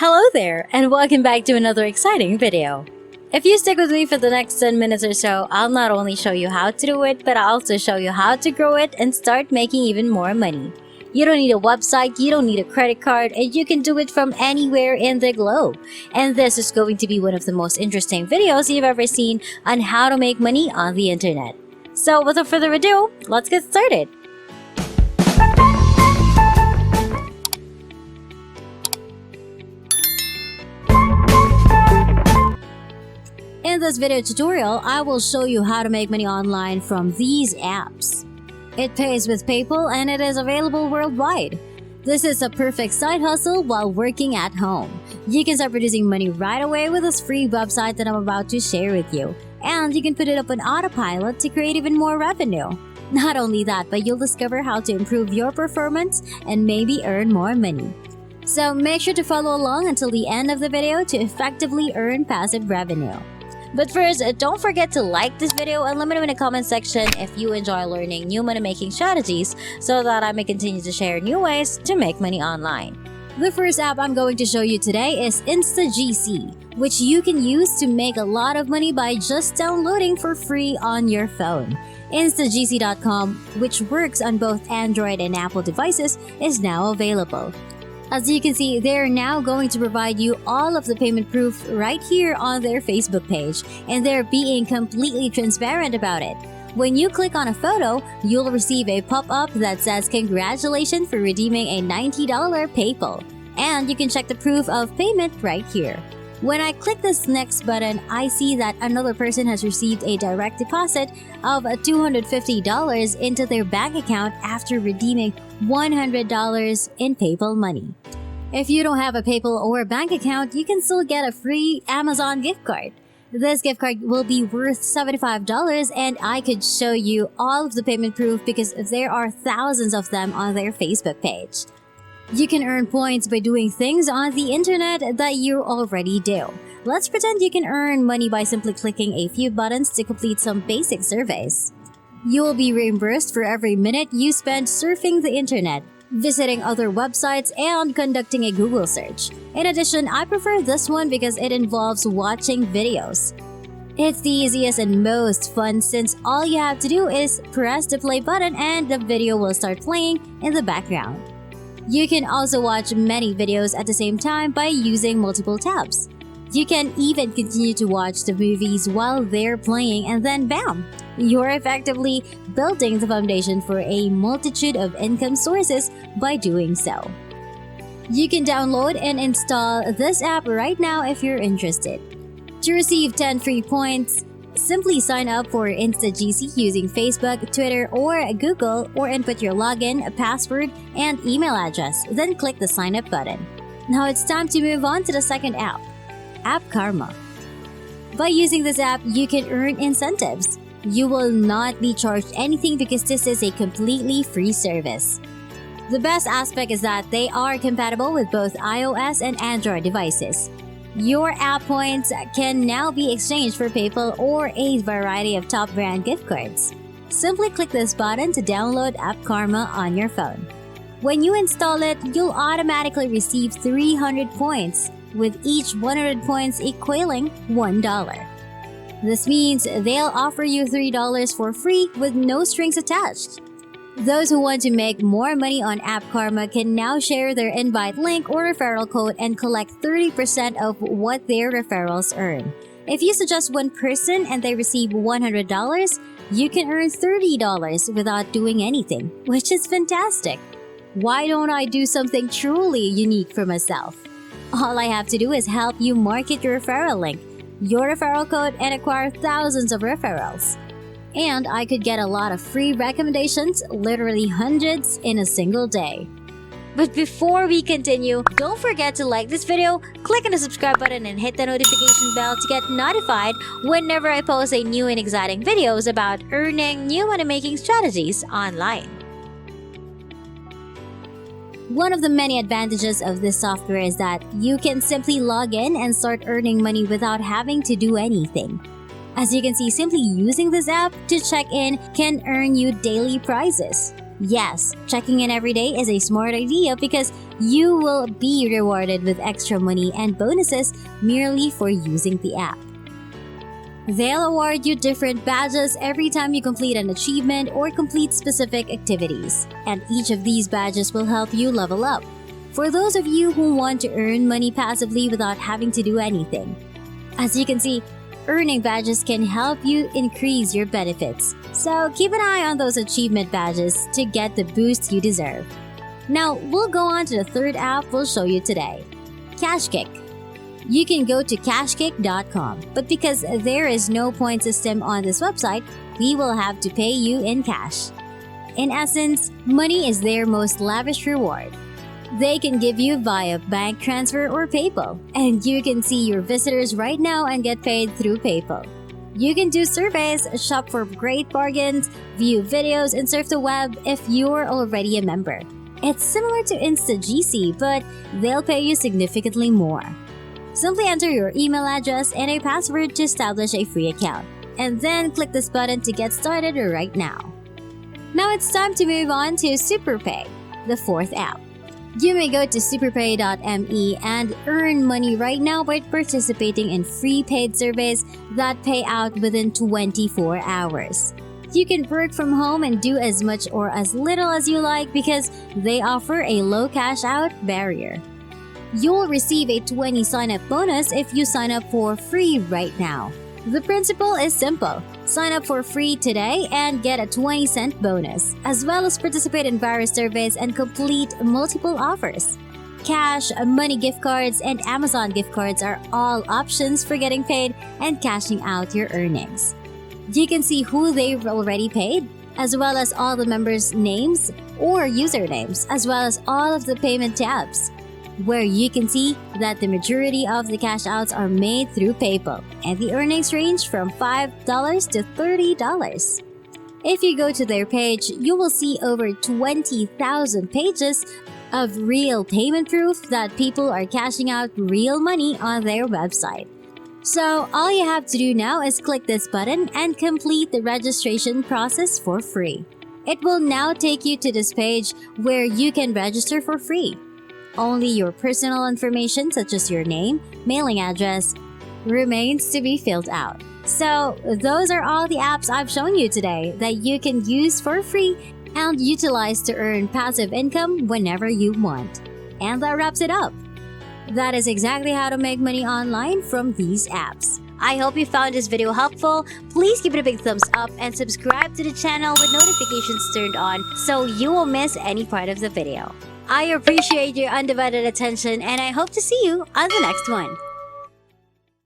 Hello there, and welcome back to another exciting video. If you stick with me for the next 10 minutes or so, I'll not only show you how to do it, but I'll also show you how to grow it and start making even more money. You don't need a website, you don't need a credit card, and you can do it from anywhere in the globe. And this is going to be one of the most interesting videos you've ever seen on how to make money on the internet. So without further ado, let's get started. In this video tutorial, I will show you how to make money online from these apps. It pays with PayPal and it is available worldwide. This is a perfect side hustle while working at home. You can start producing money right away with this free website that I'm about to share with you. And you can put it up on autopilot to create even more revenue. Not only that, but you'll discover how to improve your performance and maybe earn more money. So make sure to follow along until the end of the video to effectively earn passive revenue. But first, don't forget to like this video and let me know in the comment section if you enjoy learning new money-making strategies so that I may continue to share new ways to make money online. The first app I'm going to show you today is Instagc, which you can use to make a lot of money by just downloading for free on your phone. Instagc.com, which works on both Android and Apple devices, is now available. As you can see, they're now going to provide you all of the payment proof right here on their Facebook page, and they're being completely transparent about it. When you click on a photo, you'll receive a pop-up that says congratulations for redeeming a $90 PayPal, and you can check the proof of payment right here. When I click this next button, I see that another person has received a direct deposit of $250 into their bank account after redeeming $100 in PayPal money. If you don't have a PayPal or bank account, you can still get a free Amazon gift card. This gift card will be worth $75, and I could show you all of the payment proof because there are thousands of them on their Facebook page. You can earn points by doing things on the internet that you already do. Let's pretend you can earn money by simply clicking a few buttons to complete some basic surveys. You will be reimbursed for every minute you spend surfing the internet, visiting other websites, and conducting a Google search. In addition, I prefer this one because it involves watching videos. It's the easiest and most fun since all you have to do is press the play button and the video will start playing in the background. You can also watch many videos at the same time by using multiple tabs. You can even continue to watch the movies while they're playing, and then bam! You're effectively building the foundation for a multitude of income sources by doing so. You can download and install this app right now if you're interested. To receive 10 free points, simply sign up for Instagc using Facebook, Twitter, or Google, or input your login, password, and email address, then click the sign up button. Now it's time to move on to the second app, App Karma. By using this app, you can earn incentives. You will not be charged anything because this is a completely free service. The best aspect is that they are compatible with both iOS and Android devices. Your app points can now be exchanged for PayPal or a variety of top brand gift cards. Simply click this button to download App Karma on your phone. When you install it, you'll automatically receive 300 points, with each 100 points equaling $1. This means they'll offer you $3 for free with no strings attached. Those who want to make more money on App Karma can now share their invite link or referral code and collect 30% of what their referrals earn. If you suggest one person and they receive $100, you can earn $30 without doing anything, which is fantastic. Why don't I do something truly unique for myself? All I have to do is help you market your referral link, your referral code, and acquire thousands of referrals. And I could get a lot of free recommendations, literally hundreds, in a single day. But before we continue, don't forget to like this video, click on the subscribe button, and hit the notification bell to get notified whenever I post a new and exciting videos about earning new money-making strategies online. One of the many advantages of this software is that you can simply log in and start earning money without having to do anything. As you can see, simply using this app to check in can earn you daily prizes. Yes, checking in every day is a smart idea because you will be rewarded with extra money and bonuses merely for using the app. They'll award you different badges every time you complete an achievement or complete specific activities, and each of these badges will help you level up. For those of you who want to earn money passively without having to do anything. As you can see, earning badges can help you increase your benefits, so keep an eye on those achievement badges to get the boost you deserve. Now, we'll go on to the third app we'll show you today, Cashkick. You can go to cashkick.com, but because there is no point system on this website, we will have to pay you in cash. In essence, money is their most lavish reward. They can give you via bank transfer or PayPal, and you can see your visitors right now and get paid through PayPal. You can do surveys, shop for great bargains, view videos, and surf the web if you're already a member. It's similar to Instagc, but they'll pay you significantly more. Simply enter your email address and a password to establish a free account, and then click this button to get started right now. Now it's time to move on to Superpay, the fourth app. You may go to superpay.me and earn money right now by participating in free paid surveys that pay out within 24 hours. You can work from home and do as much or as little as you like because they offer a low cash out barrier. You'll receive a 20 sign-up bonus if you sign up for free right now. The principle is simple. Sign up for free today and get a 20-cent bonus, as well as participate in various surveys and complete multiple offers. Cash, money gift cards, and Amazon gift cards are all options for getting paid and cashing out your earnings. You can see who they've already paid, as well as all the members' names or usernames, as well as all of the payment tabs, where you can see that the majority of the cash outs are made through PayPal, and the earnings range from $5 to $30. If you go to their page, you will see over 20,000 pages of real payment proof that people are cashing out real money on their website. So all you have to do now is click this button and complete the registration process for free. It will now take you to this page where you can register for free. Only your personal information such as your name, mailing address, remains to be filled out. So those are all the apps I've shown you today that you can use for free and utilize to earn passive income whenever you want. And that wraps it up. That is exactly how to make money online from these apps. I hope you found this video helpful. Please give it a big thumbs up and subscribe to the channel with notifications turned on so you won't miss any part of the video. I appreciate your undivided attention and I hope to see you on the next one.